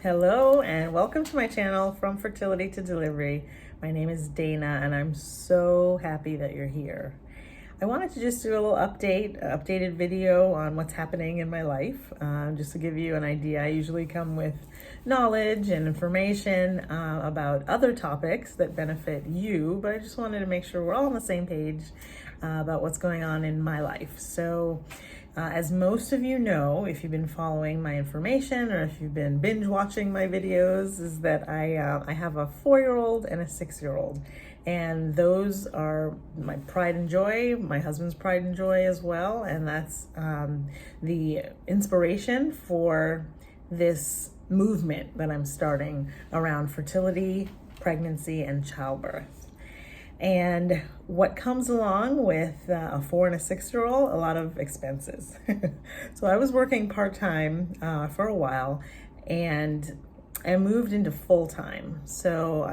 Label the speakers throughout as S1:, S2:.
S1: Hello and welcome to my channel, From Fertility to Delivery. My name is Dayna and I'm so happy that you're here. I wanted to just do a little updated video on what's happening in my life, just to give you an idea. I usually come with knowledge and information about other topics that benefit you, but I just wanted to make sure we're all on the same page about what's going on in my life. So as most of you know, if you've been following my information or if you've been binge watching my videos, is that I have a 4-year-old and a 6-year-old. And those are my pride and joy, my husband's pride and joy as well. And that's the inspiration for this movement that I'm starting around fertility, pregnancy, and childbirth. And what comes along with a 4 and a 6-year-old, a lot of expenses. So I was working part-time for a while, and I moved into full-time. So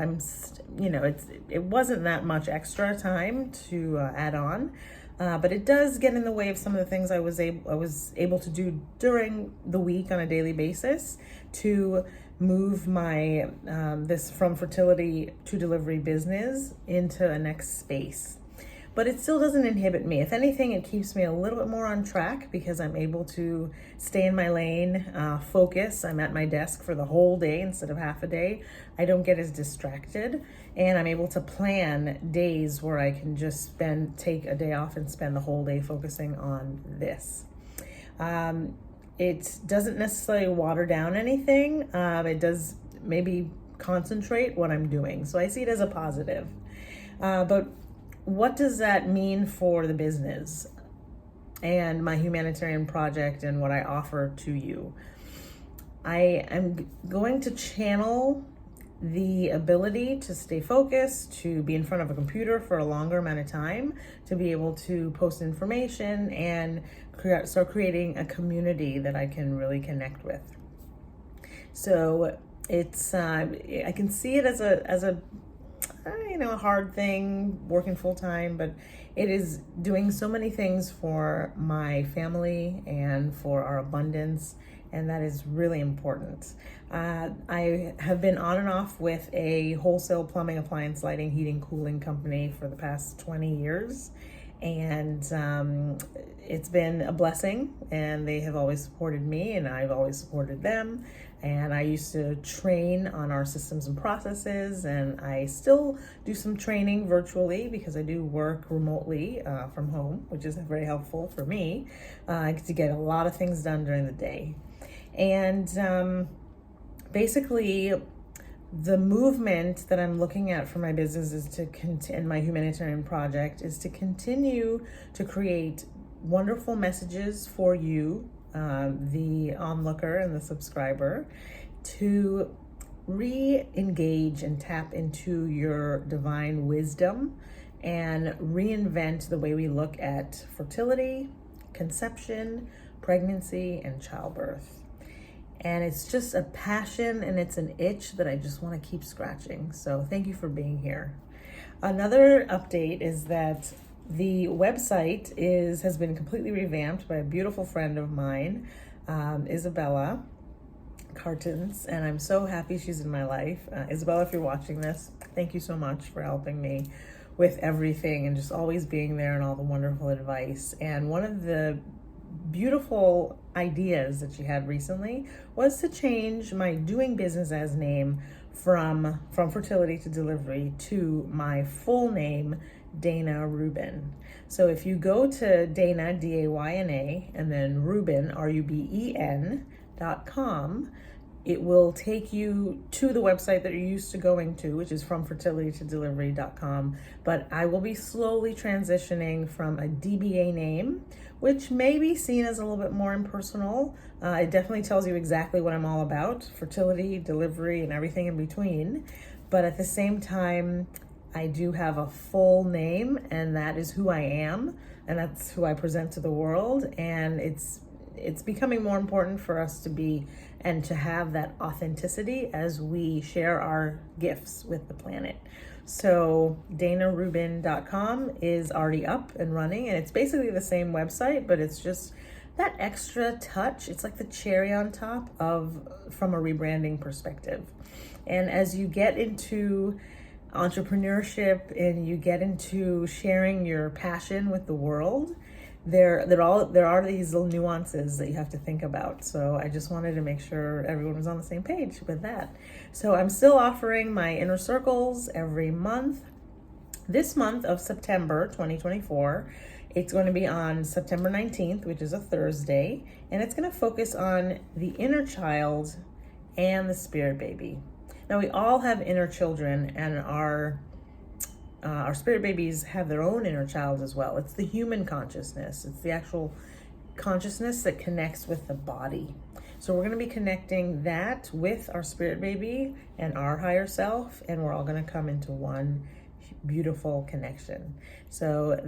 S1: it wasn't that much extra time to add on, but it does get in the way of some of the things I was able to do during the week on a daily basis to move my this From Fertility to Delivery business into a next space. But it still doesn't inhibit me. If anything, it keeps me a little bit more on track because I'm able to stay in my lane, focus. I'm at my desk for the whole day instead of half a day. I don't get as distracted, and I'm able to plan days where I can just take a day off and spend the whole day focusing on this. It doesn't necessarily water down anything. It does maybe concentrate what I'm doing. So I see it as a positive. But what does that mean for the business and my humanitarian project and what I offer to you? I am going to channel the ability to stay focused, to be in front of a computer for a longer amount of time, to be able to post information and start creating a community that I can really connect with. So it's I can see it as a hard thing working full time, but it is doing so many things for my family and for our abundance, and that is really important. I have been on and off with a wholesale plumbing, appliance, lighting, heating, cooling company for the past 20 years. And it's been a blessing, and they have always supported me and I've always supported them. And I used to train on our systems and processes, and I still do some training virtually because I do work remotely from home, which is very helpful for me to get a lot of things done during the day. And basically, the movement that I'm looking at for my business is and my humanitarian project is to continue to create wonderful messages for you, the onlooker and the subscriber, to re-engage and tap into your divine wisdom and reinvent the way we look at fertility, conception, pregnancy, and childbirth. And it's just a passion and it's an itch that I just want to keep scratching. So thank you for being here. Another update is that the website has been completely revamped by a beautiful friend of mine, Isabella Cartons, and I'm so happy she's in my life. Isabella, if you're watching this, thank you so much for helping me with everything and just always being there and all the wonderful advice. And one of the beautiful ideas that she had recently was to change my doing business as name from Fertility to Delivery to my full name, Dayna Rubin. So if you go to Dayna, Dayna, and then Rubin, RUBEN.com, it will take you to the website that you're used to going to, which is FromFertilityToDelivery.com. But I will be slowly transitioning from a DBA name, which may be seen as a little bit more impersonal. It definitely tells you exactly what I'm all about, fertility, delivery, and everything in between. But at the same time, I do have a full name, and that is who I am, and that's who I present to the world. And it's becoming more important for us to be and to have that authenticity as we share our gifts with the planet. So DaynaRubin.com is already up and running, and it's basically the same website, but it's just that extra touch. It's like the cherry on top from a rebranding perspective. And as you get into entrepreneurship and you get into sharing your passion with the world, there are these little nuances that you have to think about. So I just wanted to make sure everyone was on the same page with that. So I'm still offering my inner circles every month. This month of September 2024, it's going to be on September 19th, which is a Thursday, and it's going to focus on the inner child and the spirit baby. Now, we all have inner children, and our spirit babies have their own inner child as well. It's the human consciousness. It's the actual consciousness that connects with the body. So we're going to be connecting that with our spirit baby and our higher self, and we're all going to come into one beautiful connection. So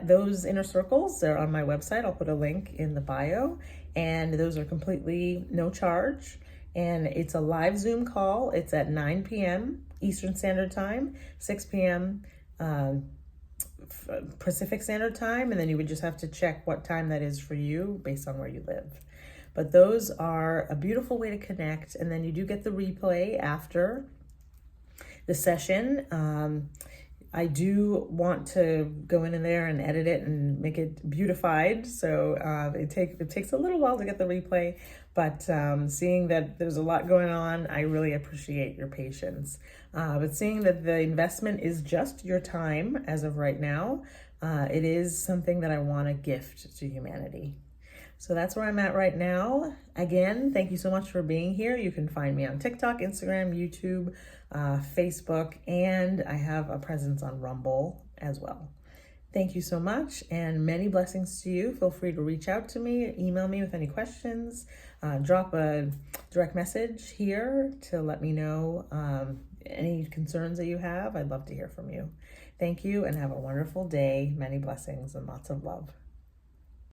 S1: those inner circles, they're on my website. I'll put a link in the bio, and those are completely no charge. And it's a live Zoom call. It's at 9 p.m. Eastern Standard Time, 6 p.m. Pacific Standard Time, and then you would just have to check what time that is for you based on where you live. But those are a beautiful way to connect, and then you do get the replay after the session. I do want to go in there and edit it and make it beautified. So it takes a little while to get the replay, but seeing that there's a lot going on, I really appreciate your patience. But seeing that the investment is just your time as of right now, it is something that I want to gift to humanity. So that's where I'm at right now. Again, thank you so much for being here. You can find me on TikTok, Instagram, YouTube, Facebook, and I have a presence on Rumble as well. Thank you so much, and many blessings to you. Feel free to reach out to me, email me with any questions, drop a direct message here to let me know any concerns that you have. I'd love to hear from you. Thank you, and have a wonderful day. Many blessings and lots of love.